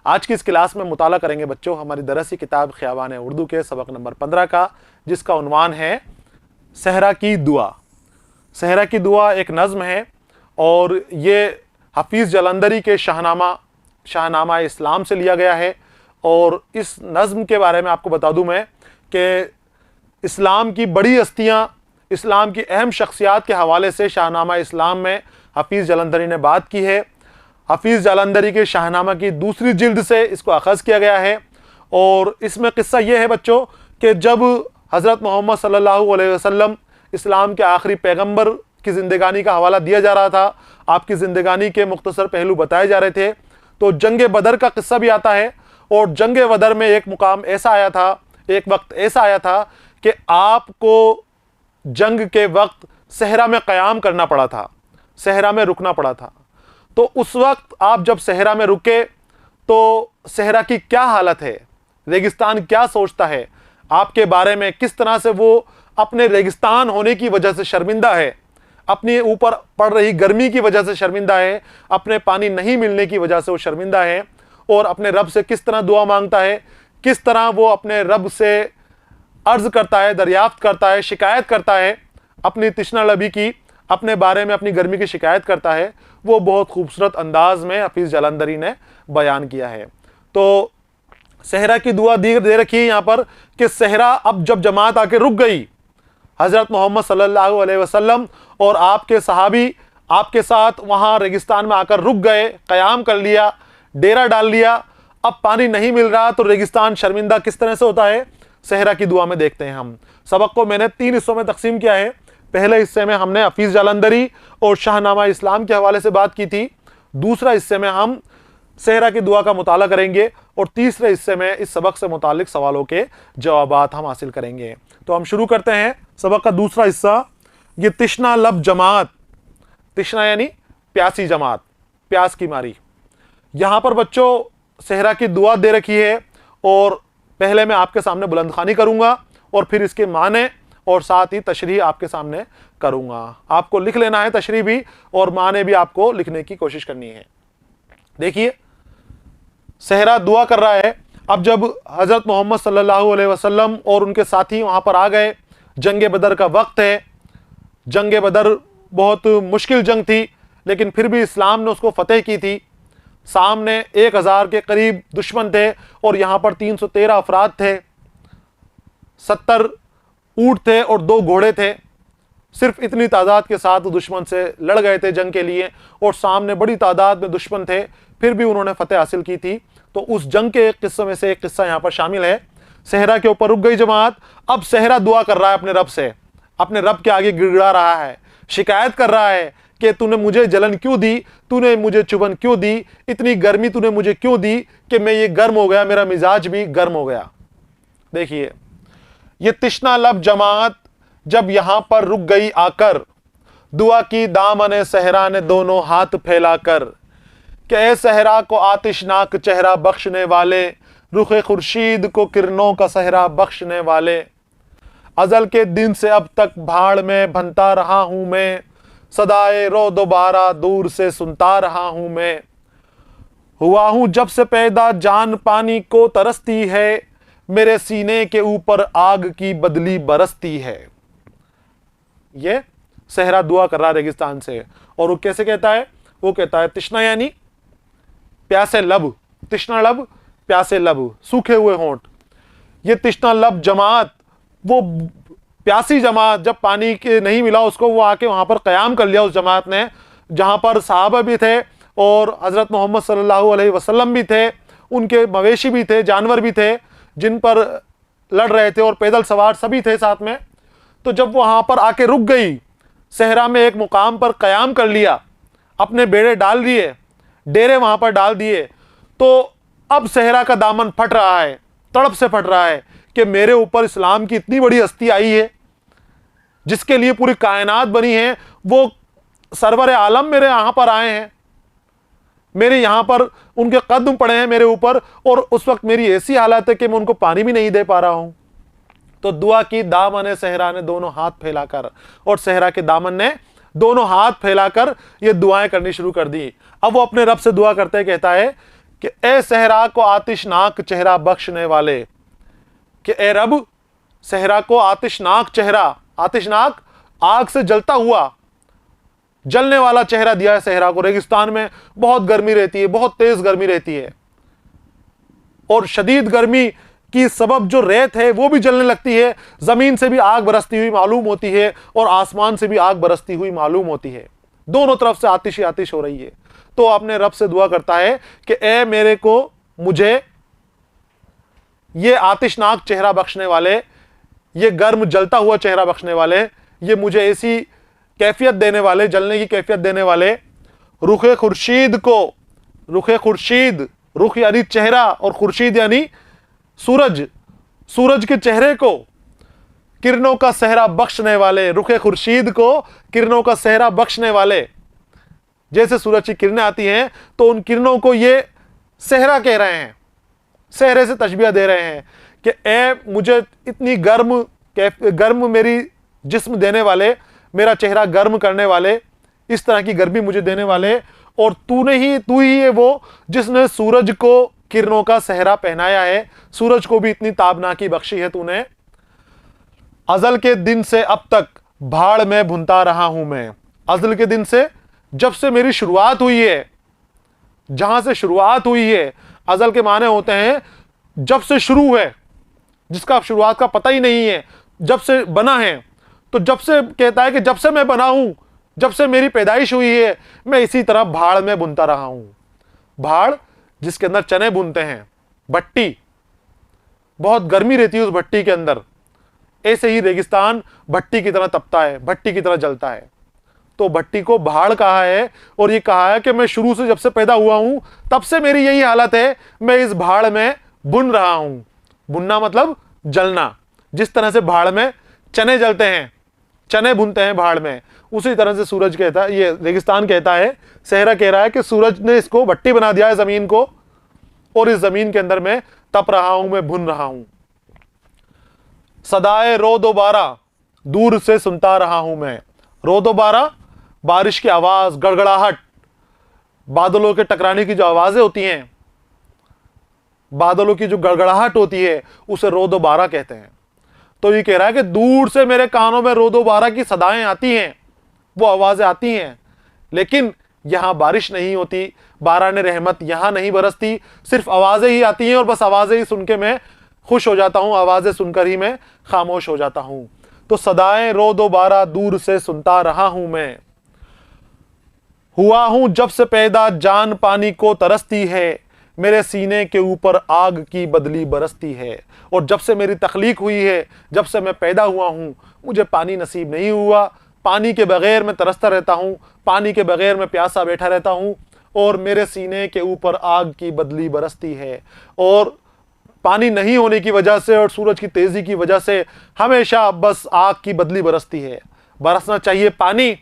आज की इस क्लास में मुताला करेंगे बच्चों हमारी दरसी किताब ख़ियाबान उर्दू के सबक नंबर 15 का, जिसका उन्वान है सहरा की दुआ। सहरा की दुआ एक नज़्म है और ये हफीज़ जलंधरी के शाहनामा इस्लाम से लिया गया है। और इस नज़्म के बारे में आपको बता दूं मैं कि इस्लाम की बड़ी हस्तियां, इस्लाम की अहम शख्सियात के हवाले से शाहनामा इस्लाम में हफीज़ जलंधरी ने बात की है। हफीज़ जलंधरी के शाहनामा की दूसरी जिल्द से इसको अखज़ किया गया है। और इसमें किस्सा ये है बच्चों कि जब हज़रत मोहम्मद सल्लल्लाहु अलैहि वसल्लम इस्लाम के आखिरी पैगंबर की ज़िंदगानी का हवाला दिया जा रहा था, आपकी ज़िंदगानी के मुख्तसर पहलू बताए जा रहे थे, तो जंग बदर का किस्सा भी आता है। और जंग बदर में एक मुकाम ऐसा आया था, एक वक्त ऐसा आया था कि आपको जंग के वक्त सहरा में क़याम करना पड़ा था, सहरा में रुकना पड़ा था। तो उस वक्त आप जब सहरा में रुके तो सहरा की क्या हालत है, रेगिस्तान क्या सोचता है आपके बारे में, किस तरह से वो अपने रेगिस्तान होने की वजह से शर्मिंदा है, अपने ऊपर पड़ रही गर्मी की वजह से शर्मिंदा है, अपने पानी नहीं मिलने की वजह से वो शर्मिंदा है, और अपने रब से किस तरह दुआ मांगता है, किस तरह वो अपने रब से अर्ज करता है, दरियाफ्त करता है, शिकायत करता है अपनी तिश्ना लबी की, अपने बारे में अपनी गर्मी की शिकायत करता है। वो बहुत खूबसूरत अंदाज में हफीज़ जलंधरी ने बयान किया है। तो सहरा की दुआ दे रखी है यहाँ पर कि सहरा अब जब जमात आके रुक गई, हज़रत मोहम्मद सल्लल्लाहु अलैहि वसल्लम और आपके सहाबी आपके साथ वहाँ रेगिस्तान में आकर रुक गए, क़याम कर लिया, डेरा डाल लिया, अब पानी नहीं मिल रहा, तो रेगिस्तान शर्मिंदा किस तरह से होता है, सहरा की दुआ में देखते हैं। हम सबक को मैंने 3 हिस्सों में तकसीम किया है। पहले हिस्से में हमने हफीज़ जलंधरी और शाहनामा इस्लाम के हवाले से बात की थी। दूसरा हिस्से में हम सहरा की दुआ का मुताला करेंगे और तीसरे हिस्से में इस सबक से मुतालिक सवालों के जवाबात हम हासिल करेंगे। तो हम शुरू करते हैं सबक का दूसरा हिस्सा। ये तिश्ना लब जमात, तिश्ना यानी प्यासी जमात, प्यास की मारी। यहाँ पर बच्चों सहरा की दुआ दे रखी है और पहले मैं आपके सामने बुलंदखानी करूँगा और फिर इसके माने और साथ ही तशरीह आपके सामने करूँगा। आपको लिख लेना है तशरीह भी और माने भी आपको लिखने की कोशिश करनी है। देखिए सहरा दुआ कर रहा है। अब जब हज़रत मोहम्मद सल्लल्लाहु अलैहि वसल्लम और उनके साथी वहाँ पर आ गए, जंग बदर का वक्त है। जंग बदर बहुत मुश्किल जंग थी, लेकिन फिर भी इस्लाम ने उसको फतेह की थी। सामने 1000 के करीब दुश्मन थे और यहाँ पर 313 अफराद थे, 70 ऊँट थे और 2 घोड़े थे। सिर्फ इतनी तादाद के साथ दुश्मन से लड़ गए थे जंग के लिए और सामने बड़ी तादाद में दुश्मन थे, फिर भी उन्होंने फतेह हासिल की थी। तो उस जंग के एक किस्से में से एक किस्सा यहाँ पर शामिल है। सहरा के ऊपर रुक गई जमात। अब सहरा दुआ कर रहा है अपने रब से, अपने रब के आगे गिड़गिड़ा रहा है, शिकायत कर रहा है कि तूने मुझे जलन क्यों दी, तूने मुझे चुभन क्यों दी, इतनी गर्मी तूने मुझे क्यों दी कि मैं ये गर्म हो गया, मेरा मिजाज भी गर्म हो गया। देखिए ये तिश्ना लब जमात जब यहां पर रुक गई आकर, दुआ की दामन सहरा ने दोनों हाथ फैलाकर, कि ऐ सहरा को आतिशनाक चेहरा बख्शने वाले, रुखे खुर्शीद को किरणों का सहरा बख्शने वाले, अजल के दिन से अब तक भाड़ में भनता रहा हूं मैं, सदाए रो दोबारा दूर से सुनता रहा हूं मैं, हुआ हूं जब से पैदा जान पानी को तरसती है, मेरे सीने के ऊपर आग की बदली बरसती है। ये सहरा दुआ कर रहा रेगिस्तान से। और वो कैसे कहता है, वो कहता है तिश्ना यानी प्यासे लब, तिश्ना लब प्यासे लब, सूखे हुए होंठ। ये तिश्ना लब जमात, वो प्यासी जमात, जब पानी के नहीं मिला उसको, वो आके वहां पर क़याम कर लिया उस जमात ने, जहां पर सहाबा भी थे और हज़रत मोहम्मद सल्लल्लाहु अलैहि वसल्लम भी थे, उनके मवेशी भी थे, जानवर भी थे जिन पर लड़ रहे थे और पैदल सवार सभी थे साथ में। तो जब वहां पर आके रुक गई, सहरा में एक मुकाम पर क़याम कर लिया, अपने बेड़े डाल दिए, डेरे वहां पर डाल दिए, तो अब सहरा का दामन फट रहा है, तड़प से फट रहा है कि मेरे ऊपर इस्लाम की इतनी बड़ी हस्ती आई है जिसके लिए पूरी कायनात बनी है, वो सरवर आलम मेरे यहां पर आए हैं, मेरे यहां पर उनके कदम पड़े हैं मेरे ऊपर, और उस वक्त मेरी ऐसी हालत है कि मैं उनको पानी भी नहीं दे पा रहा हूं। तो दुआ की दामन सहरा ने दोनों हाथ फैलाकर, और सहरा के दामन ने दोनों हाथ फैलाकर ये दुआएं करनी शुरू कर दी। अब वो अपने रब से दुआ करते कहता है कि ए सहरा को आतिशनाक चेहरा बख्शने वाले, कि ए रब सहरा को आतिशनाक चेहरा, आतिशनाक आग से जलता हुआ, जलने वाला चेहरा दिया है सहरा को। रेगिस्तान में बहुत गर्मी रहती है, बहुत तेज गर्मी रहती है, और शदीद गर्मी की सबब जो रेत है वो भी जलने लगती है, जमीन से भी आग बरसती हुई मालूम होती है और आसमान से भी आग बरसती हुई मालूम होती है, दोनों तरफ से आतिश ही आतिश हो रही है। तो अपने रब से दुआ करता है कि ए मेरे को, मुझे ये आतिशनाक चेहरा बख्शने वाले, ये गर्म जलता हुआ चेहरा बख्शने वाले, ये मुझे ऐसी कैफियत देने वाले, जलने की कैफियत देने वाले, रुखे खुर्शीद को, रुखे खुर्शीद, रुख यानी चेहरा और खुर्शीद यानी सूरज, सूरज के चेहरे को किरणों का सहरा बख्शने वाले, रुखे खुर्शीद को किरणों का सहरा बख्शने वाले। जैसे सूरज की किरणें आती हैं तो उन किरणों को ये सहरा कह रहे हैं, सहरे से तशबीह दे रहे हैं कि ए मुझे इतनी गर्म मेरी जिस्म देने वाले, मेरा चेहरा गर्म करने वाले, इस तरह की गर्मी मुझे देने वाले, और तू ही है वो जिसने सूरज को किरणों का सहरा पहनाया है, सूरज को भी इतनी ताबनाकी बख्शी है तूने। अजल के दिन से अब तक भाड़ में भुनता रहा हूं मैं, अजल के दिन से, जब से मेरी शुरुआत हुई है, जहां से शुरुआत हुई है, अजल के माने होते हैं जब से शुरू है, जिसका शुरुआत का पता ही नहीं है, जब से बना है। तो जब से कहता है कि जब से मैं बना हूं, जब से मेरी पैदाइश हुई है, मैं इसी तरह भाड़ में बुनता रहा हूं। भाड़ जिसके अंदर चने बुनते हैं, भट्टी, बहुत गर्मी रहती है उस भट्टी के अंदर, ऐसे ही रेगिस्तान भट्टी की तरह तपता है, भट्टी की तरह जलता है। तो भट्टी को भाड़ कहा है, और ये कहा है कि मैं शुरू से, जब से पैदा हुआ हूं तब से मेरी यही हालत है, मैं इस भाड़ में बुन रहा हूं। बुनना मतलब जलना, जिस तरह से भाड़ में चने जलते हैं, चने बुनते हैं भाड़ में, उसी तरह से सूरज कहता है, ये रेगिस्तान कहता है, सहरा कह रहा है कि सूरज ने इसको भट्टी बना दिया है जमीन को, और इस जमीन के अंदर मैं तप रहा हूं, मैं बुन रहा हूं। सदाए रो दोबारा दूर से सुनता रहा हूं मैं, रो दोबारा बारिश की आवाज, गड़गड़ाहट, बादलों के टकराने की जो आवाजें होती हैं, बादलों की जो गड़गड़ाहट होती है, उसे रो दोबारा कहते हैं। तो ये कह रहा है कि दूर से मेरे कानों में रो दोबारा की सदाएं आती हैं, वो आवाजें आती हैं, लेकिन यहां बारिश नहीं होती, बारान रहमत यहां नहीं बरसती, सिर्फ आवाजें ही आती हैं, और बस आवाजें ही सुन के मैं खुश हो जाता हूं, आवाजें सुनकर ही मैं खामोश हो जाता हूं। तो सदाएं रो दोबारा दूर से सुनता रहा हूं मैं, हुआ हूं जब से पैदा जान पानी को तरसती है, मेरे सीने के ऊपर आग की बदली बरसती है। और जब से मेरी तख्लीक हुई है, जब से मैं पैदा हुआ हूं, मुझे पानी नसीब नहीं हुआ, पानी के बगैर मैं तरसता रहता हूं, पानी के बगैर मैं प्यासा बैठा रहता हूं, और मेरे सीने के ऊपर आग की बदली बरसती है। और पानी नहीं होने की वजह से और सूरज की तेजी की वजह से हमेशा बस आग की बदली बरसती है। बरसना चाहिए पानी,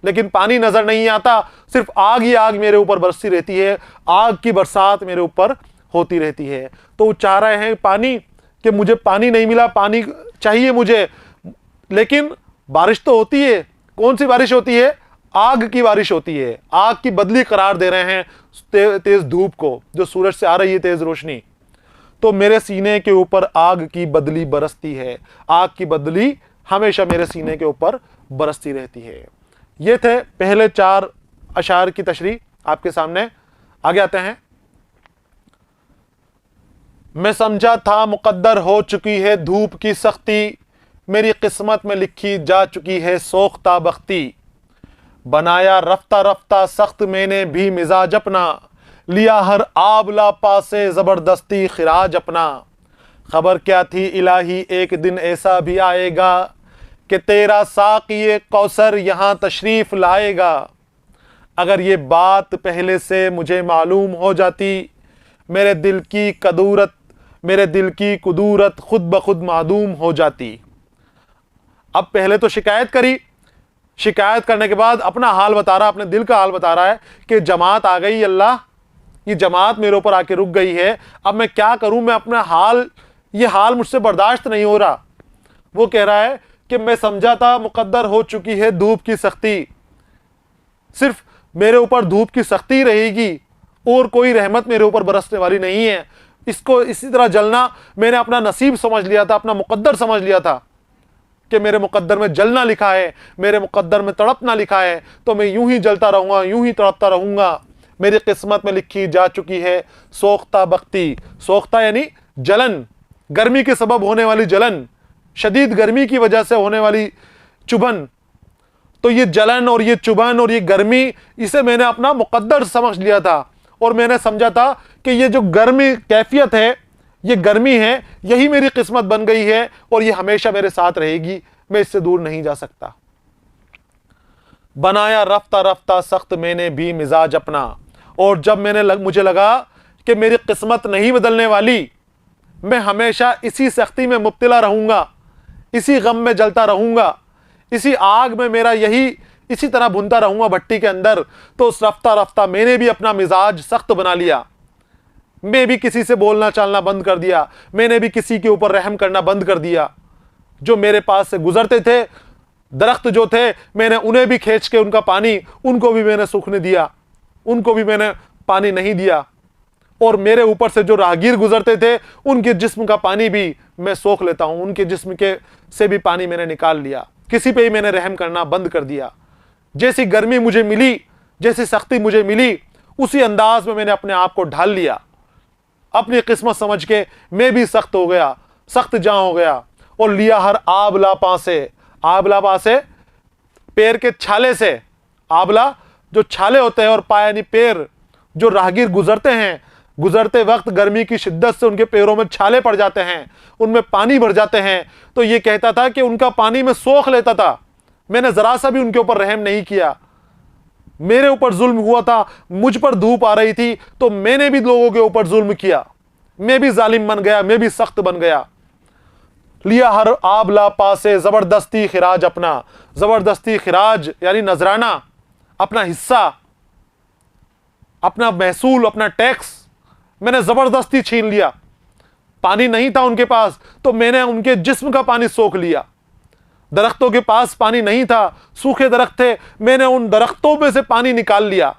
लेकिन पानी नजर नहीं आता, सिर्फ आग ही आग मेरे ऊपर बरसती रहती है, आग की बरसात मेरे ऊपर होती रहती है। तो वो चाह रहे हैं पानी, कि मुझे पानी नहीं मिला, पानी चाहिए मुझे, लेकिन बारिश तो होती है। कौन सी बारिश होती है? आग की बारिश होती है। आग की बदली करार दे रहे हैं तेज धूप को, जो सूरज से आ रही है तेज रोशनी। तो मेरे सीने के ऊपर आग की बदली बरसती है, आग की बदली हमेशा मेरे सीने के ऊपर बरसती रहती है। ये थे पहले 4 अशार की तशरीह आपके सामने। आगे आते हैं। मैं समझा था मुकद्दर हो चुकी है धूप की सख्ती, मेरी किस्मत में लिखी जा चुकी है सोख्ता बख्ती। बनाया रफ्ता रफ्ता सख्त मैंने भी मिजाज अपना, लिया हर आबला पासे जबरदस्ती खिराज अपना। खबर क्या थी इलाही एक दिन ऐसा भी आएगा, कि तेरा साक़िए कौसर यहाँ तशरीफ लाएगा। अगर ये बात पहले से मुझे मालूम हो जाती, मेरे दिल की कुदूरत खुद ब खुद मादूम हो जाती। अब पहले तो शिकायत करी, शिकायत करने के बाद अपना हाल बता रहा, अपने दिल का हाल बता रहा है कि जमात आ गई, अल्लाह ये जमात मेरे ऊपर आके रुक गई है, अब मैं क्या करूं, मैं अपना हाल, ये हाल मुझसे बर्दाश्त नहीं हो रहा। वो कह रहा है कि मैं समझा था मुकद्दर हो चुकी है धूप की सख्ती, सिर्फ मेरे ऊपर धूप की सख्ती रहेगी, और कोई रहमत मेरे ऊपर बरसने वाली नहीं है। इसको इसी तरह जलना मैंने अपना नसीब समझ लिया था, अपना मुकद्दर समझ लिया था कि मेरे मुकद्दर में जलना लिखा है, मेरे मुकद्दर में तड़पना लिखा है, तो मैं यूं ही जलता रहूंगा, यूं ही तड़पता रहूंगा। मेरी किस्मत में लिखी जा चुकी है सोख्ता बख्ती। सोख्ता यानी जलन, गर्मी के सबब होने वाली जलन, शदीद गर्मी की वजह से होने वाली चुभन। तो ये जलन और ये चुभन और ये गर्मी, इसे मैंने अपना मुकद्दर समझ लिया था और मैंने समझा था कि ये जो गर्मी कैफियत है, ये गर्मी है, यही मेरी किस्मत बन गई है और ये हमेशा मेरे साथ रहेगी, मैं इससे दूर नहीं जा सकता। बनाया रफ्ता रफ्ता सख्त मैंने भी मिजाज अपना, और जब मुझे लगा कि मेरी किस्मत नहीं बदलने वाली, मैं हमेशा इसी सख्ती में मुब्तला रहूंगा, इसी गम में जलता रहूंगा, इसी आग में मेरा यही इसी तरह भुनता रहूंगा भट्टी के अंदर। तो उस रफ्ता रफ्ता मैंने भी अपना मिजाज सख्त बना लिया, मैं भी किसी से बोलना चालना बंद कर दिया, मैंने भी किसी के ऊपर रहम करना बंद कर दिया। जो मेरे पास से गुजरते थे, दरख्त जो थे, मैंने उन्हें भी खींच के उनका पानी, उनको भी मैंने सूखने दिया, उनको भी मैंने पानी नहीं दिया। और मेरे ऊपर से जो राहगीर गुजरते थे, उनके जिस्म का पानी भी मैं सोख लेता हूं, उनके जिस्म के से भी पानी मैंने निकाल लिया। किसी पे ही मैंने रहम करना बंद कर दिया। जैसी गर्मी मुझे मिली, जैसी सख्ती मुझे मिली, उसी अंदाज में मैंने अपने आप को ढाल लिया। अपनी किस्मत समझ के मैं भी सख्त हो गया, सख्त जां हो गया, और लिया हर आबला पासे। आबला पासे पैर के छाले से, आबला जो छाले होते हैं, और पाया यानी पैर। जो राहगीर गुजरते हैं, गुजरते वक्त गर्मी की शिद्दत से उनके पैरों में छाले पड़ जाते हैं, उनमें पानी भर जाते हैं। तो ये कहता था कि उनका पानी में सोख लेता था। मैंने जरा सा भी उनके ऊपर रहम नहीं किया। मेरे ऊपर जुल्म हुआ था, मुझ पर धूप आ रही थी, तो मैंने भी लोगों के ऊपर जुल्म किया, मैं भी जालिम बन गया, मैं भी सख्त बन गया। लिया हर आबला पासे जबरदस्ती खिराज अपना। जबरदस्ती खिराज यानी नजराना, अपना हिस्सा, अपना महसूल, अपना टैक्स मैंने जबरदस्ती छीन लिया। पानी नहीं था उनके पास, तो मैंने उनके जिस्म का पानी सोख लिया। दरख्तों के पास पानी नहीं था, सूखे दरख्त थे, मैंने उन दरख्तों में से पानी निकाल लिया।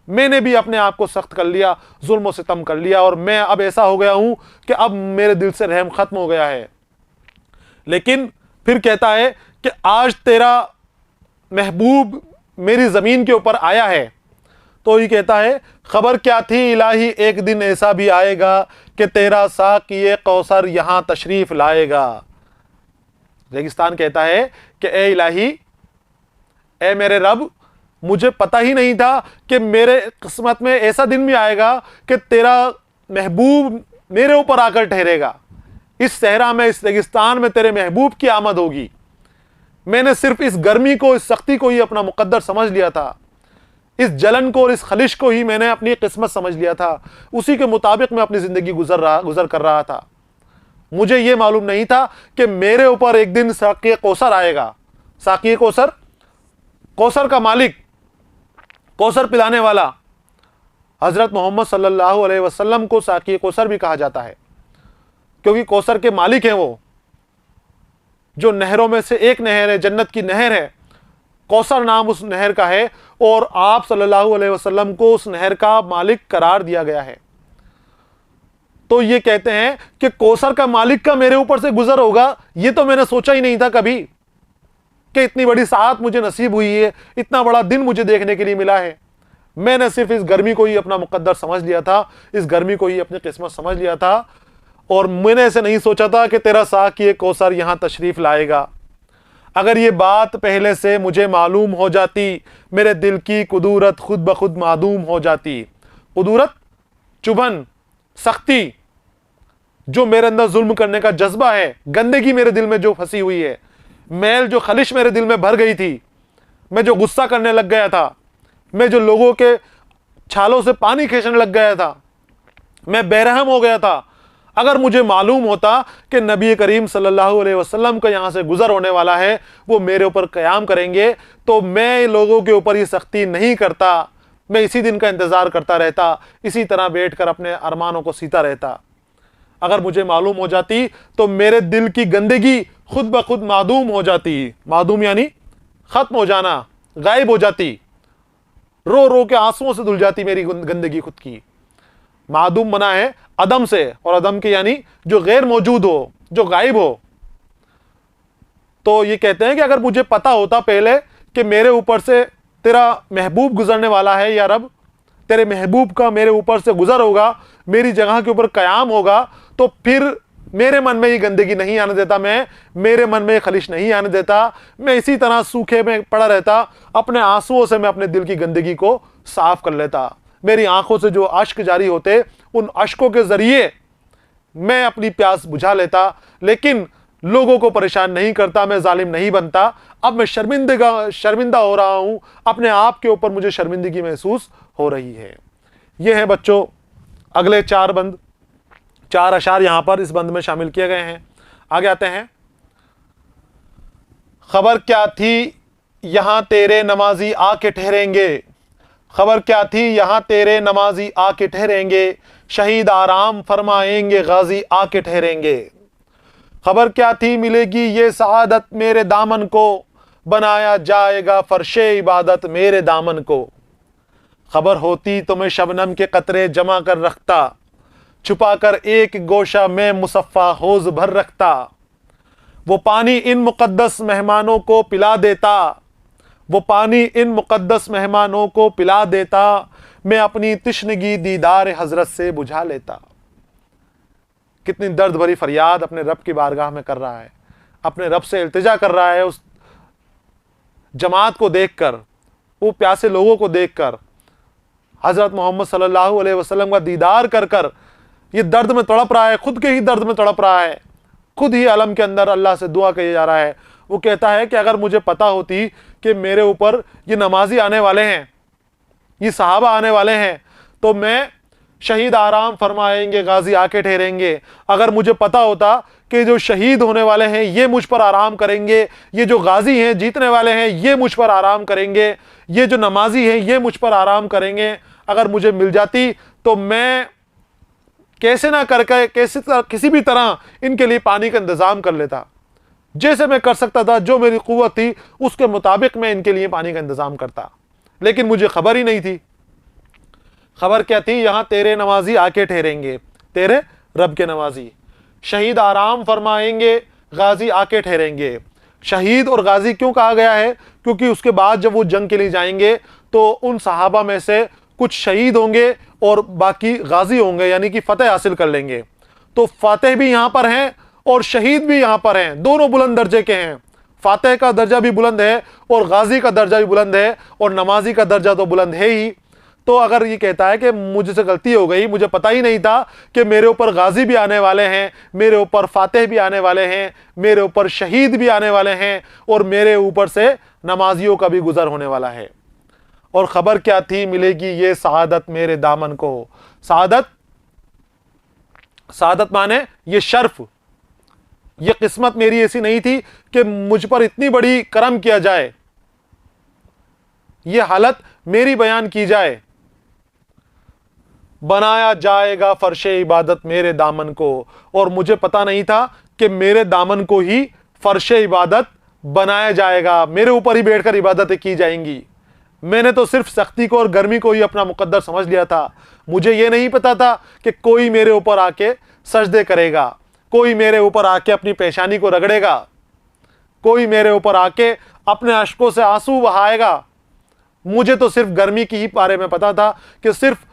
मैंने भी अपने आप को सख्त कर लिया, जुल्म से तम कर लिया, और मैं अब ऐसा हो गया हूं कि अब मेरे दिल से रहम खत्म हो गया है। लेकिन फिर कहता है कि आज तेरा महबूब मेरी जमीन के ऊपर आया है। तो ये कहता है, खबर क्या थी इलाही, एक दिन ऐसा भी आएगा कि तेरा साक़िए कौसर यहां तशरीफ लाएगा। रेगिस्तान कहता है कि ए इलाही, ए मेरे रब, मुझे पता ही नहीं था कि मेरे किस्मत में ऐसा दिन भी आएगा कि तेरा महबूब मेरे ऊपर आकर ठहरेगा। इस सहरा में, इस रेगिस्तान में तेरे महबूब की आमद होगी। मैंने सिर्फ इस गर्मी को, इस सख्ती को ही अपना मुकद्दर समझ लिया था, इस जलन को और इस खलिश को ही मैंने अपनी किस्मत समझ लिया था। उसी के मुताबिक मैं अपनी जिंदगी गुजर कर रहा था। मुझे यह मालूम नहीं था कि मेरे ऊपर एक दिन साक़िए कौसर आएगा। साक़िए कौसर, कौसर का मालिक, कौसर पिलाने वाला, हजरत मोहम्मद सल्लल्लाहु अलैहि वसल्लम को साक़िए कौसर भी कहा जाता है, क्योंकि कौसर के मालिक हैं वो। जो नहरों में से एक नहर है, जन्नत की नहर है, कौसर नाम उस नहर का है, और आप सल्लल्लाहु अलैहि वसल्लम को उस नहर का मालिक करार दिया गया है। तो ये कहते हैं कि कौसर का मालिक का मेरे ऊपर से गुजर होगा, ये तो मैंने सोचा ही नहीं था कभी कि इतनी बड़ी साथ मुझे नसीब हुई है, इतना बड़ा दिन मुझे देखने के लिए मिला है। मैंने सिर्फ इस गर्मी को ही अपना मुकद्दर समझ लिया था, इस गर्मी को ही अपनी किस्मत समझ लिया था, और मैंने ऐसे नहीं सोचा था कि तेरा साक़िए कौसर यहां तशरीफ लाएगा। अगर ये बात पहले से मुझे मालूम हो जाती, मेरे दिल की कुदूरत खुद ब खुद मादूम हो जाती। कुदूरत, चुभन, सख्ती, जो मेरे अंदर जुल्म करने का जज्बा है, गंदगी मेरे दिल में जो फंसी हुई है, मैल जो खलिश मेरे दिल में भर गई थी, मैं जो गुस्सा करने लग गया था, मैं जो लोगों के छालों से पानी खींचने लग गया था, मैं बेरहम हो गया था। अगर मुझे मालूम होता कि नबी करीम सल्लल्लाहु अलैहि वसल्लम का यहाँ से गुजर होने वाला है, वो मेरे ऊपर क़याम करेंगे, तो मैं लोगों के ऊपर ये सख्ती नहीं करता, मैं इसी दिन का इंतज़ार करता रहता, इसी तरह बैठकर अपने अरमानों को सीता रहता। अगर मुझे मालूम हो जाती तो मेरे दिल की गंदगी खुद ब खुद मादूम हो जाती। मादूम यानी ख़त्म हो जाना, गायब हो जाती, रो रो के आंसुओं से धुल जाती मेरी गंदगी खुद की। मादूम बना है अदम से, और अदम के यानी जो गैर मौजूद हो, जो गायब हो। तो ये कहते हैं कि अगर मुझे पता होता पहले कि मेरे ऊपर से तेरा महबूब गुजरने वाला है, या रब तेरे महबूब का मेरे ऊपर से गुजर होगा, मेरी जगह के ऊपर कयाम होगा, तो फिर मेरे मन में ये गंदगी नहीं आने देता, मैं मेरे मन में खलिश नहीं आने देता, मैं इसी तरह सूखे में पड़ा रहता, अपने आंसुओं से मैं अपने दिल की गंदगी को साफ कर लेता। मेरी आंखों से जो अश्क जारी होते, उन अश्कों के जरिए मैं अपनी प्यास बुझा लेता, लेकिन लोगों को परेशान नहीं करता, मैं जालिम नहीं बनता। अब मैं शर्मिंदा हो रहा हूं, अपने आप के ऊपर मुझे शर्मिंदगी महसूस हो रही है। ये है बच्चों अगले 4 बंद, 4 अशार यहां पर इस बंद में शामिल किए गए हैं। आगे आते हैं। खबर क्या थी यहां तेरे नमाजी आके ठहरेंगे, खबर क्या थी यहां तेरे नमाजी आके ठहरेंगे, शहीद आराम फरमाएंगे गाजी आके ठहरेंगे। खबर क्या थी मिलेगी ये सआदत मेरे दामन को, बनाया जाएगा फर्शे इबादत मेरे दामन को। खबर होती तो मैं शबनम के कतरे जमा कर रखता, छुपा कर एक गोशा में मुसफ़ा हौज भर रखता। वो पानी इन मुक़द्दस मेहमानों को पिला देता, वो पानी इन मुक़द्दस मेहमानों को पिला देता, मैं अपनी तिश्नगी दीदार हजरत से बुझा लेता। कितनी दर्द भरी फरियाद अपने रब की बारगाह में कर रहा है, अपने रब से इल्तिजा कर रहा है। उस जमात को देखकर, वो प्यासे लोगों को देखकर, हजरत मोहम्मद सल्लल्लाहु अलैहि वसल्लम का दीदार कर कर ये दर्द में तड़प रहा है, खुद के ही दर्द में तड़प रहा है, खुद ही अलम के अंदर अल्लाह से दुआ किया जा रहा है। वो कहता है कि अगर मुझे पता होती कि मेरे ऊपर ये नमाजी आने वाले हैं, ये सहाबा आने वाले हैं, तो मैं शहीद आराम फरमाएंगे गाजी आके ठहरेंगे। अगर मुझे पता होता कि जो शहीद होने वाले हैं ये मुझ पर आराम करेंगे, ये जो गाजी हैं जीतने वाले हैं ये मुझ पर आराम करेंगे, ये जो नमाजी हैं ये मुझ पर आराम करेंगे, अगर मुझे मिल जाती तो मैं कैसे ना करके किसी भी तरह इनके लिए पानी का इंतजाम कर लेता। जैसे मैं कर सकता था, जो मेरी कुव्वत थी उसके मुताबिक मैं इनके लिए पानी का इंतजाम करता, लेकिन मुझे खबर ही नहीं थी। खबर क्या थी यहां तेरे नमाजी आके ठहरेंगे, तेरे रब के नमाजी, शहीद आराम फरमाएंगे गाजी आके ठहरेंगे। शहीद और गाजी क्यों कहा गया है? क्योंकि उसके बाद जब वो जंग के लिए जाएंगे तो उन सहाबा में से कुछ शहीद होंगे और बाकी गाजी होंगे, यानी कि फतेह हासिल कर लेंगे। तो फातेह भी यहां पर हैं और शहीद भी यहां पर हैं, दोनों बुलंद दर्जे के हैं। फातेह का दर्जा भी बुलंद है और गाजी का दर्जा भी बुलंद है, और नमाजी का दर्जा तो बुलंद है ही। तो अगर ये कहता है कि मुझसे गलती हो गई, मुझे पता ही नहीं था कि मेरे ऊपर गाजी भी आने वाले हैं, मेरे ऊपर फातेह भी आने वाले हैं, मेरे ऊपर शहीद भी आने वाले हैं, और मेरे ऊपर से नमाजियों का भी गुजर होने वाला है। और खबर क्या थी मिलेगी ये सआदत मेरे दामन को। सआदत माने ये शर्फ, ये किस्मत मेरी ऐसी नहीं थी कि मुझ पर इतनी बड़ी करम किया जाए, ये हालत मेरी बयान की जाए। बनाया जाएगा फर्शे इबादत मेरे दामन को, और मुझे पता नहीं था कि मेरे दामन को ही फर्शे इबादत बनाया जाएगा, मेरे ऊपर ही बैठकर इबादतें की जाएंगी। मैंने तो सिर्फ सख्ती को और गर्मी को ही अपना मुकद्दर समझ लिया था। मुझे यह नहीं पता था कि कोई मेरे ऊपर आके सजदे करेगा, कोई मेरे ऊपर आके अपनी पेशानी को रगड़ेगा, कोई मेरे ऊपर आके अपने अश्कों से आंसू बहाएगा। मुझे तो सिर्फ गर्मी की ही बारे में पता था कि सिर्फ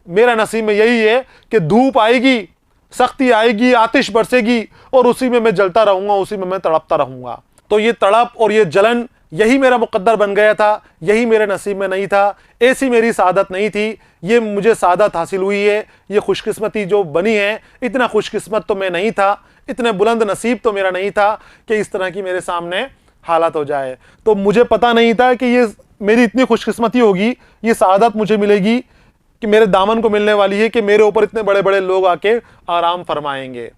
मेरा नसीब में यही है कि धूप आएगी, सख्ती आएगी, आतिश बरसेगी, और उसी में मैं जलता रहूंगा, उसी में मैं तड़पता रहूंगा। तो ये तड़प और ये जलन यही मेरा मुकद्दर बन गया था, यही मेरे नसीब में नहीं था, ऐसी मेरी सादत नहीं थी। ये मुझे सादत हासिल हुई है, ये खुशकिस्मती जो बनी है, इतना खुशकिस्मत तो मैं नहीं था, इतने बुलंद नसीब तो मेरा नहीं था कि इस तरह की मेरे सामने हालत हो जाए। तो मुझे पता नहीं था कि ये मेरी इतनी खुशकिस्मती होगी, ये सादत मुझे मिलेगी कि मेरे दामन को मिलने वाली है कि मेरे ऊपर इतने बड़े बड़े लोग आके आराम फरमाएंगे।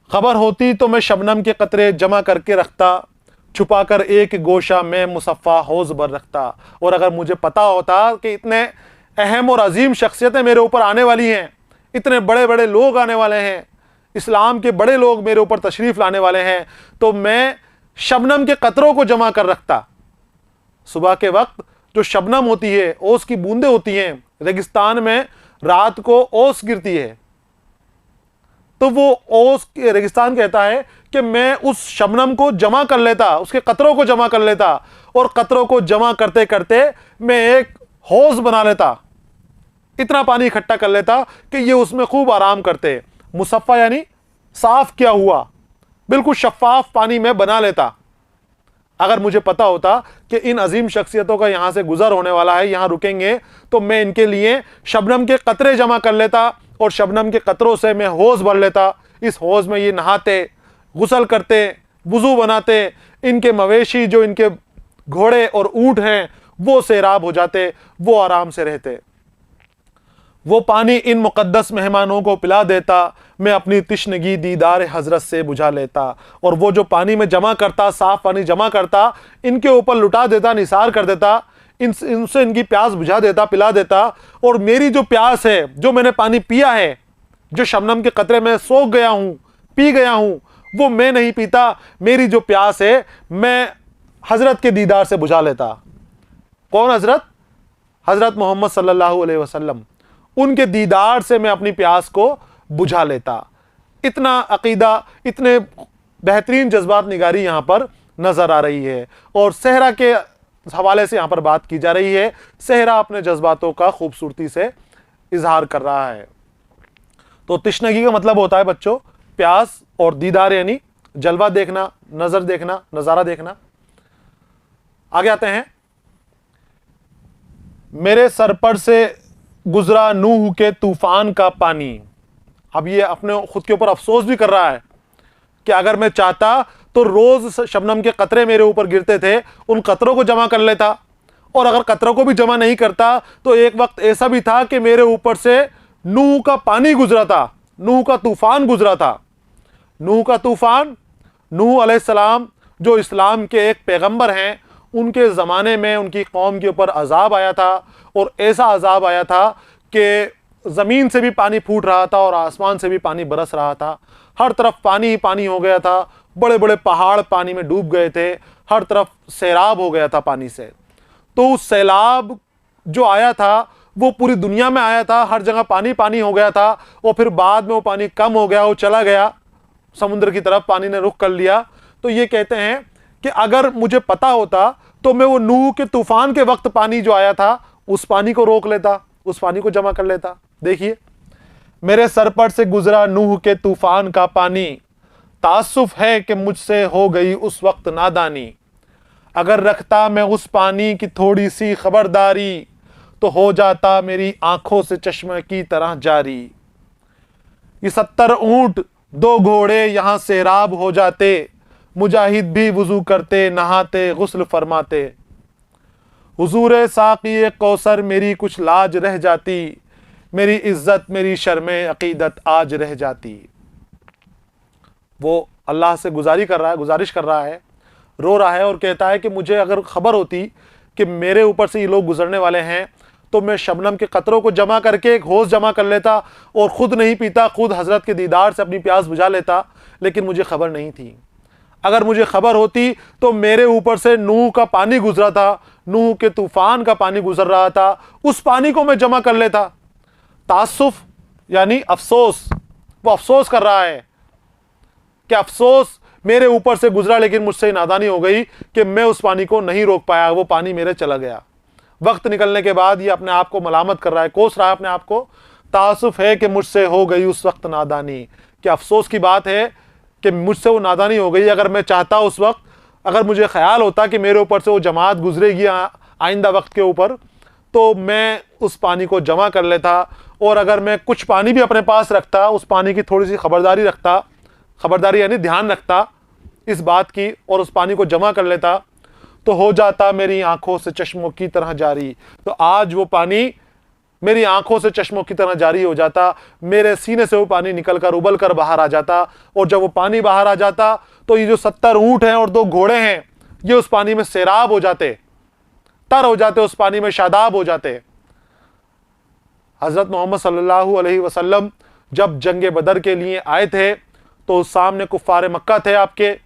खबर होती तो मैं शबनम के कतरे जमा करके रखता, छुपाकर एक गोशा में मुसफ़ा हौज भर रखता। और अगर मुझे पता होता कि इतने अहम और अजीम शख्सियतें मेरे ऊपर आने वाली हैं, इतने बड़े बड़े लोग आने वाले हैं, इस्लाम के बड़े लोग मेरे ऊपर तशरीफ़ लाने वाले हैं, तो मैं शबनम के कतरों को जमा कर रखता। सुबह के वक्त जो शबनम होती है, ओस की बूंदें होती हैं, रेगिस्तान में रात को ओस गिरती है, तो वो ओस रेगिस्तान कहता है कि मैं उस शबनम को जमा कर लेता, उसके कतरों को जमा कर लेता, और कतरों को जमा करते करते मैं एक हौज बना लेता, इतना पानी इकट्ठा कर लेता कि ये उसमें खूब आराम करते। मुसफ़ा यानी साफ किया हुआ, बिल्कुल शफाफ पानी में बना लेता। अगर मुझे पता होता कि इन अजीम शख्सियतों का यहां से गुजर होने वाला है, यहां रुकेंगे, तो मैं इनके लिए शबनम के कतरे जमा कर लेता और शबनम के कतरों से मैं हौज भर लेता। इस हौज में ये नहाते, गुसल करते, वुजू बनाते, इनके मवेशी जो इनके घोड़े और ऊंट हैं वो सैराब हो जाते, वो आराम से रहते। वो पानी इन मुक़द्दस मेहमानों को पिला देता, मैं अपनी तिश्नगी दीदार हजरत से बुझा लेता। और वो जो पानी में जमा करता, साफ पानी जमा करता, इनके ऊपर लुटा देता, निसार कर देता, इनसे इनकी प्यास बुझा देता, पिला देता। और मेरी जो प्यास है, जो मैंने पानी पिया है, जो शबनम के कतरे में सोख गया हूं, पी गया हूं, वो मैं नहीं पीता। मेरी जो प्यास है मैं हजरत के दीदार से बुझा लेता। कौन हजरत? हजरत मोहम्मद सल्लल्लाहु अलैहि वसल्लम, उनके दीदार से मैं अपनी प्यास को बुझा लेता। इतना अकीदा, इतने बेहतरीन जज्बात निगारी यहां पर नजर आ रही है। और सहरा के हवाले से यहां पर बात की जा रही है। सहरा अपने जज्बातों का खूबसूरती से इजहार कर रहा है। तो तिश्नगी का मतलब होता है बच्चों प्यास, और दीदार यानी जलवा देखना, नजर देखना, नजारा देखना। आगे आते हैं। मेरे सर पर से गुजरा नूह के तूफान का पानी। अब ये अपने खुद के ऊपर अफसोस भी कर रहा है कि अगर मैं चाहता तो रोज शबनम के कतरे मेरे ऊपर गिरते थे, उन कतरों को जमा कर लेता। और अगर कतरों को भी जमा नहीं करता तो एक वक्त ऐसा भी था कि मेरे ऊपर से नूह का पानी गुजरा था, नूह का तूफान गुजरा था। नूह का तूफान, नूह अलैहिस्सलाम जो इस्लाम के एक पैगंबर हैं, उनके ज़माने में उनकी कौम के ऊपर अजाब आया था। और ऐसा अजाब आया था कि ज़मीन से भी पानी फूट रहा था और आसमान से भी पानी बरस रहा था। हर तरफ पानी ही पानी हो गया था, बड़े बड़े पहाड़ पानी में डूब गए थे, हर तरफ सैलाब हो गया था पानी से। तो उस सैलाब जो आया था वो पूरी दुनिया में आया था, हर जगह पानी पानी हो गया था। और फिर बाद में वो पानी कम हो गया, वो चला गया समुद्र की तरफ, पानी ने रुख कर लिया। तो ये कहते हैं कि अगर मुझे पता होता तो मैं वो नूह के तूफान के वक्त पानी जो आया था उस पानी को रोक लेता, उस पानी को जमा कर लेता। देखिए, मेरे सर पर से गुजरा नूह के तूफान का पानी, तासुफ है कि मुझसे हो गई उस वक्त नादानी। अगर रखता मैं उस पानी की थोड़ी सी खबरदारी, तो हो जाता मेरी आंखों से चश्मे की तरह जारी। ये 70 ऊंट 2 घोड़े यहां सैराब हो जाते, मुजाहिद भी वुजू करते, नहाते, गुस्ल फरमाते। हुजूरे साक़ी कौसर मेरी कुछ लाज रह जाती, मेरी इज्जत मेरी शर्मे अकीदत आज रह जाती। वो अल्लाह से गुजारिश कर रहा है, रो रहा है और कहता है कि मुझे अगर खबर होती कि मेरे ऊपर से ये लोग गुजरने वाले हैं तो मैं शबनम के कतरों को जमा करके एक हौज जमा कर लेता और ख़ुद नहीं पीता, खुद हजरत के दीदार से अपनी प्यास बुझा लेता। लेकिन मुझे खबर नहीं थी। अगर मुझे खबर होती तो मेरे ऊपर से नूह का पानी गुजरा था, नूह के तूफान का पानी गुजर रहा था, उस पानी को मैं जमा कर लेता। तासुफ यानी अफसोस, वो अफसोस कर रहा है कि अफसोस मेरे ऊपर से गुजरा, लेकिन मुझसे नादानी हो गई कि मैं उस पानी को नहीं रोक पाया, वो पानी मेरे चला गया। वक्त निकलने के बाद ये अपने आप को मलामत कर रहा है, कोस रहा है अपने आप को। तासुफ है कि मुझसे हो गई उस वक्त नादानी, कि अफसोस की बात है कि मुझसे वो नादानी हो गई। अगर मैं चाहता उस वक्त, अगर मुझे ख्याल होता कि मेरे ऊपर से वो जमात गुजरेगी आइंदा वक्त के ऊपर, तो मैं उस पानी को जमा कर लेता। और अगर मैं कुछ पानी भी अपने पास रखता, उस पानी की थोड़ी सी खबरदारी रखता, खबरदारी यानी ध्यान रखता इस बात की, और उस पानी को जमा कर लेता, तो हो जाता मेरी आंखों से चश्मों की तरह जारी। तो आज वो पानी मेरी आंखों से चश्मों की तरह जारी हो जाता, मेरे सीने से वो पानी निकल कर उबल कर बाहर आ जाता। और जब वो पानी बाहर आ जाता तो ये जो 70 ऊंट हैं और 2 घोड़े हैं, ये उस पानी में सैराब हो जाते, तर हो जाते, उस पानी में शादाब हो जाते। हजरत मोहम्मद सल्लल्लाहु अलैहि वसल्लम जब जंग बदर के लिए आए थे तो सामने कुफ्फार मक्का थे, आपके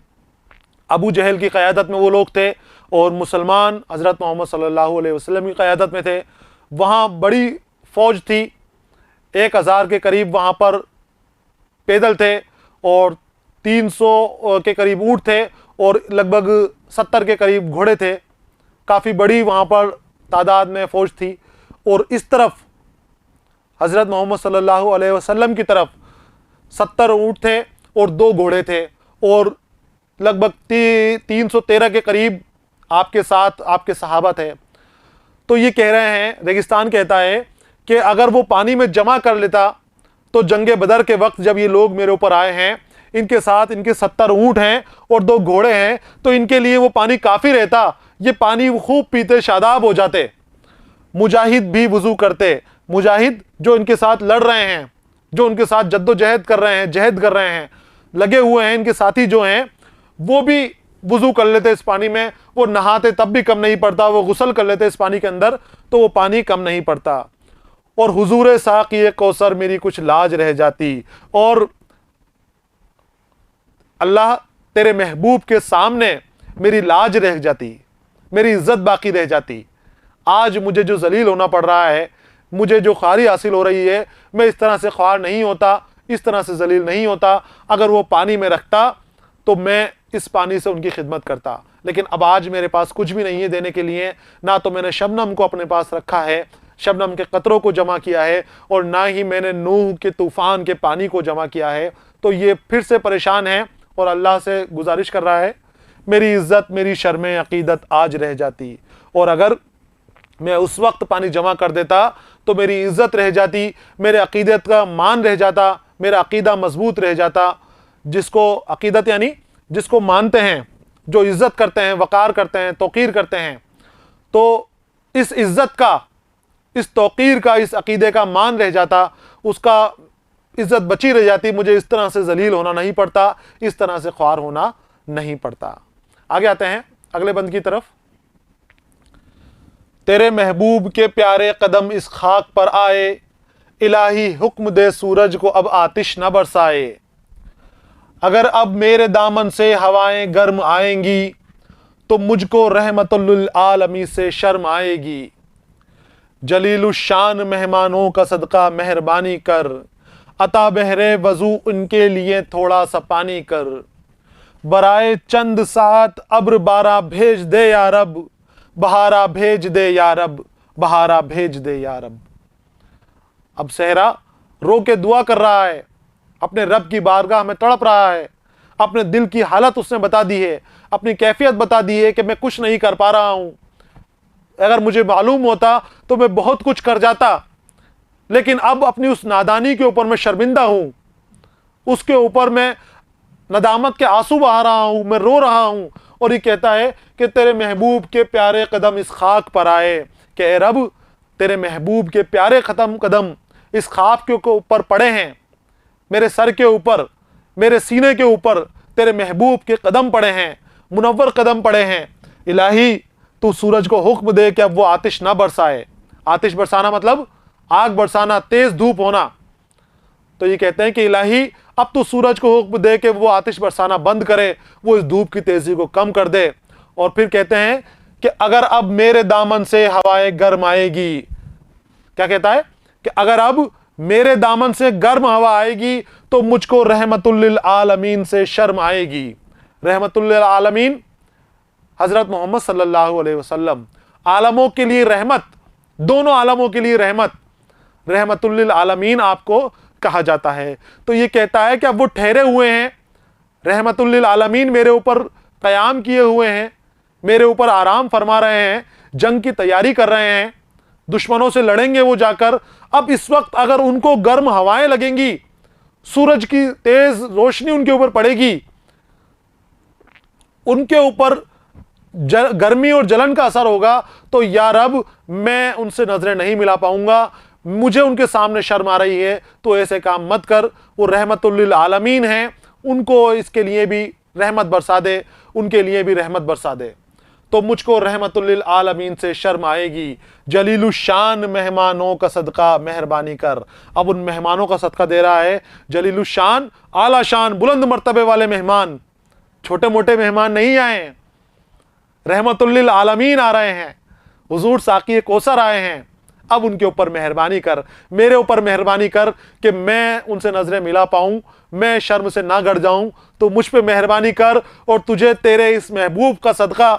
अबू जहल की क़यादत में वो लोग थे, और मुसलमान हज़रत मोहम्मद सल्लल्लाहु अलैहि वसल्लम की क़यादत में थे। वहाँ बड़ी फ़ौज थी, 1000 के करीब वहाँ पर पैदल थे और 300 के करीब ऊँट थे और लगभग 70 के करीब घोड़े थे। काफ़ी बड़ी वहाँ पर तादाद में फ़ौज थी। और इस तरफ हज़रत मोहम्मद सल्लल्लाहु अलैहि वसल्लम की तरफ 70 ऊँट थे और 2 घोड़े थे और लगभग 313 के करीब आपके साथ आपके सहाबा थे। तो ये कह रहे हैं, रेगिस्तान कहता है कि अगर वो पानी में जमा कर लेता तो जंगे बदर के वक्त जब ये लोग मेरे ऊपर आए हैं, इनके साथ इनके 70 ऊँट हैं और 2 घोड़े हैं, तो इनके लिए वो पानी काफ़ी रहता। ये पानी खूब पीते, शादाब हो जाते। मुजाहिद भी वज़ू करते, मुजाहिद जो इनके साथ लड़ रहे हैं, जो उनके साथ जद्दोजहद कर रहे हैं, जहद कर रहे हैं, लगे हुए हैं, इनके साथी जो हैं वो भी वज़ू कर लेते इस पानी में। वो नहाते तब भी कम नहीं पड़ता, वो गुस्ल कर लेते इस पानी के अंदर तो वो पानी कम नहीं पड़ता। और हुजूर साक़ी कौसर मेरी कुछ लाज रह जाती, और अल्लाह तेरे महबूब के सामने मेरी लाज रह जाती, मेरी इज्जत बाकी रह जाती। आज मुझे जो जलील होना पड़ रहा है, मुझे जो ख्वारी हासिल हो रही है, मैं इस तरह से ख्वार नहीं होता, इस तरह से जलील नहीं होता। अगर वो पानी में रखता तो मैं इस पानी से उनकी खिदमत करता, लेकिन अब आज मेरे पास कुछ भी नहीं है देने के लिए। ना तो मैंने शबनम को अपने पास रखा है, शबनम के कतरों को जमा किया है, और ना ही मैंने नूह के तूफ़ान के पानी को जमा किया है। तो ये फिर से परेशान है और अल्लाह से गुजारिश कर रहा है, मेरी इज़्ज़त मेरी शर्म अक़ीदत आज रह जाती, और अगर मैं उस वक्त पानी जमा कर देता तो मेरी इज़्ज़त रह जाती, मेरे अक़ीदत का मान रह जाता, मेरा अक़ीदा मजबूत रह जाता। जिसको अक़ीदत यानी जिसको मानते हैं, जो इज़्ज़त करते हैं, वक़ार करते हैं, तौक़ीर करते हैं, तो इस इज़्ज़त का, इस तौक़ीर का, इस अक़ीदे का मान रह जाता, उसका इज़्ज़त बची रह जाती। मुझे इस तरह से जलील होना नहीं पड़ता, इस तरह से ख्वार होना नहीं पड़ता। आगे आते हैं अगले बंद की तरफ। तेरे महबूब के प्यारे कदम इस खाक पर आए, इलाही हुक्म दे सूरज को अब आतिश न बरसाए। अगर अब मेरे दामन से हवाएं गर्म आएंगी तो मुझको रहमतुल आलमी से शर्म आएगी। जलीलुशान मेहमानों का सदका मेहरबानी कर, अता बहरे वजू उनके लिए थोड़ा सा पानी कर। बराए चंद सात अब्र बारा भेज दे या रब, बहारा भेज दे या रब, बहारा भेज दे या रब। अब सहरा रो के दुआ कर रहा है, अपने रब की बारगाह में तड़प रहा है, अपने दिल की हालत उसने बता दी है, अपनी कैफियत बता दी है कि मैं कुछ नहीं कर पा रहा हूं। अगर मुझे मालूम होता तो मैं बहुत कुछ कर जाता, लेकिन अब अपनी उस नादानी के ऊपर मैं शर्मिंदा हूं, उसके ऊपर मैं नदामत के आंसू बहा रहा हूं, मैं रो रहा हूं। और ये कहता है कि तेरे महबूब के प्यारे कदम इस खाक पर आए, कि ए रब तेरे महबूब के प्यारे कदम इस खाक के ऊपर पड़े हैं, मेरे सर के ऊपर, मेरे सीने के ऊपर तेरे महबूब के कदम पड़े हैं, मुनव्वर कदम पड़े हैं। इलाही तू सूरज को हुक्म दे कि अब वो आतिश ना बरसाए। आतिश बरसाना मतलब आग बरसाना, तेज धूप होना। तो ये कहते हैं कि इलाही अब तो सूरज को हुक्म दे के वो आतिश बरसाना बंद करे, वो इस धूप की तेजी को कम कर दे। और फिर कहते हैं कि अगर अब मेरे दामन से हवाएं गर्म आएगी, क्या कहता है कि अगर अब मेरे दामन से गर्म हवा आएगी तो मुझको रहमतुल लिल आलमीन से शर्म आएगी। रहमतुल लिल आलमीन हजरत मोहम्मद सल्लल्लाहु अलैहि वसल्लम, आलमों के लिए रहमत, दोनों आलमों के लिए रहमत, रहमतुल लिल आलमीन आपको कहा जाता है। तो ये कहता है कि अब वो ठहरे हुए हैं, रहमतुल लिल आलमीन मेरे ऊपर क़याम किए हुए हैं, मेरे ऊपर आराम फरमा रहे हैं, जंग की तैयारी कर रहे हैं, दुश्मनों से लड़ेंगे वो जाकर। अब इस वक्त अगर उनको गर्म हवाएं लगेंगी, सूरज की तेज रोशनी उनके ऊपर पड़ेगी, उनके ऊपर गर्मी और जलन का असर होगा, तो या रब मैं उनसे नजरें नहीं मिला पाऊंगा, मुझे उनके सामने शर्म आ रही है, तो ऐसे काम मत कर। वो रहमतुल लिल आलमीन हैं, उनको इसके लिए भी रहमत बरसा दे, उनके लिए भी रहमत बरसा दे। तो मुझको रहमतुल लिल आलमीन से शर्म आएगी। जलीलुशान मेहमानों का सदका मेहरबानी कर। अब उन मेहमानों का सदका दे रहा है। जलीलुशान, आला शान, बुलंद मर्तबे वाले मेहमान, छोटे मोटे मेहमान नहीं आए। रहमतुल लिल आलमीन आ रहे हैं, हुजूर साकी कौसर आए हैं, अब उनके ऊपर मेहरबानी कर, मेरे ऊपर मेहरबानी कर कि मैं उनसे नजरें मिला पाऊं, मैं शर्म से ना गड़ जाऊं, तो मुझ पे मेहरबानी कर। और तुझे तेरे इस महबूब का सदका,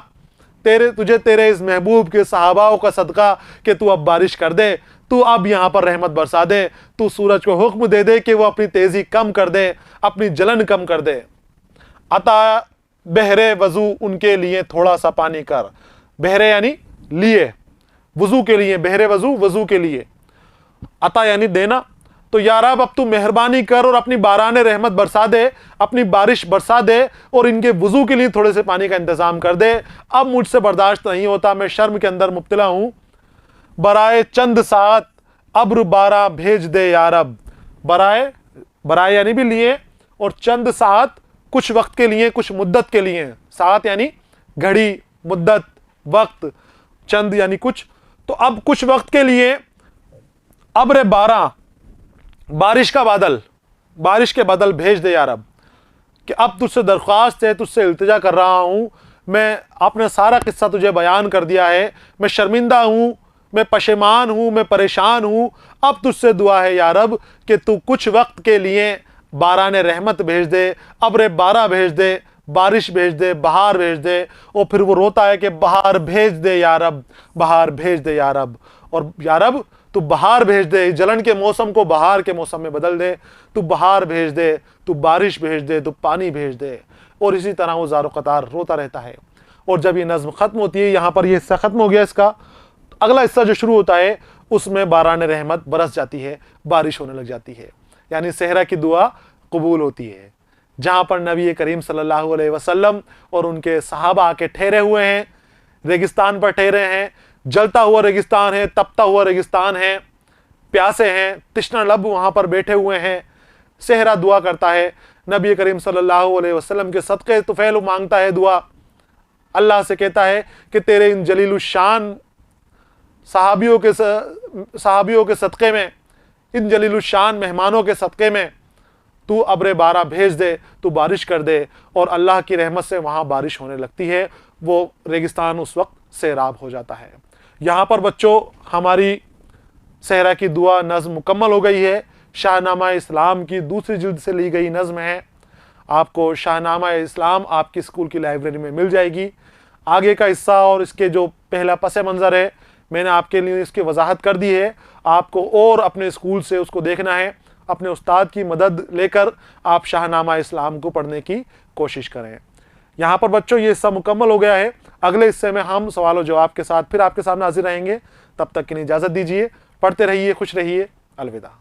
तुझे तेरे इस महबूब के सहाबाओं का सदका कि तू अब बारिश कर दे, तू अब यहाँ पर रहमत बरसा दे, तू सूरज को हुक्म दे दे कि वो अपनी तेजी कम कर दे, अपनी जलन कम कर दे। अता बहरे वजू उनके लिए थोड़ा सा पानी कर, बहरे यानी लिए, वजू के लिए, बहरे वजू वजू के लिए, अता यानी देना। तो यार अब तू मेहरबानी कर और अपनी बाराने रहमत बरसा दे, अपनी बारिश बरसा दे और इनके वजू के लिए थोड़े से पानी का इंतजाम कर दे। अब मुझसे बर्दाश्त नहीं होता, मैं शर्म के अंदर मुब्तला हूं। बराए चंद सात अब्र बारा भेज दे यार अब, बराए, बराए यानी भी लिए, और चंद सात कुछ वक्त के लिए, कुछ मुद्दत के लिए, सात यानी घड़ी, मुद्दत, वक्त, चंद यानी कुछ, तो अब कुछ वक्त के लिए अब्र बारा, बारिश का बादल, बारिश के बादल भेज दे यार अब, कि अब तुझसे दरख्वास्त है, तुझसे इल्तिजा कर रहा हूं मैं, आपने सारा किस्सा तुझे बयान कर दिया है, मैं शर्मिंदा हूं, मैं पशेमान हूं, मैं परेशान हूं, अब तुझसे दुआ है यार अब कि तू कुछ वक्त के लिए बाराने रहमत भेज दे, अब्र बारा भेज दे, बारिश भेज दे, बहार भेज दे। और फिर वो रोता है कि बहार भेज दे यार अब, बहार भेज दे यार अब, और यार अब तू बहार भेज दे, जलन के मौसम को बहार के मौसम में बदल दे, तू बहार भेज दे, तू बारिश भेज दे, तू पानी भेज दे। और इसी तरह वो ज़ारो क़तार रोता रहता है। और जब ये नज़्म ख़त्म होती है, यहाँ पर ये हिस्सा ख़त्म हो गया इसका, अगला हिस्सा जो शुरू होता है उसमें बारान रहमत बरस जाती है, बारिश होने लग जाती है, यानी सहरा की दुआ कबूल होती है। जहाँ पर नबी करीम सल्लल्लाहु अलैहि वसल्लम और उनके सहाबा आके ठहरे हुए हैं, रेगिस्तान पर ठहरे हैं, जलता हुआ रेगिस्तान है, तपता हुआ रेगिस्तान है, प्यासे हैं, तिश्ना लब वहाँ पर बैठे हुए हैं, सहरा दुआ करता है, नबी करीम सल्लल्लाहु अलैहि वसल्लम के सदक़े तुफ़ैल मांगता है दुआ, अल्लाह से कहता है कि तेरे इन जलीलुश्शान सहाबियों के सदक़े में, इन जलीलुश्शान मेहमानों के सदक़े में तू अब्र बारा भेज दे, तू बारिश कर दे। और अल्लाह की रहमत से वहाँ बारिश होने लगती है, वो रेगिस्तान उस वक्त सैराब हो जाता है। यहाँ पर बच्चों हमारी सहरा की दुआ नज़्म मुकम्मल हो गई है। शाहनामा इस्लाम की दूसरी जिल्द से ली गई नज़्म है। आपको शाहनामा इस्लाम आपकी स्कूल की लाइब्रेरी में मिल जाएगी। आगे का हिस्सा और इसके जो पहला पस मंज़र है मैंने आपके लिए इसकी वजाहत कर दी है। आपको और अपने स्कूल से उसको देखना है, अपने उस्ताद की मदद लेकर आप शाहनामा इस्लाम को पढ़ने की कोशिश करें। यहाँ पर बच्चों ये हिस्सा मुकम्मल हो गया है। अगले हिस्से में हम सवाल और जवाब के साथ फिर आपके सामने हाजिर रहेंगे। तब तक के लिए इजाज़त दीजिए। पढ़ते रहिए, खुश रहिए। अलविदा।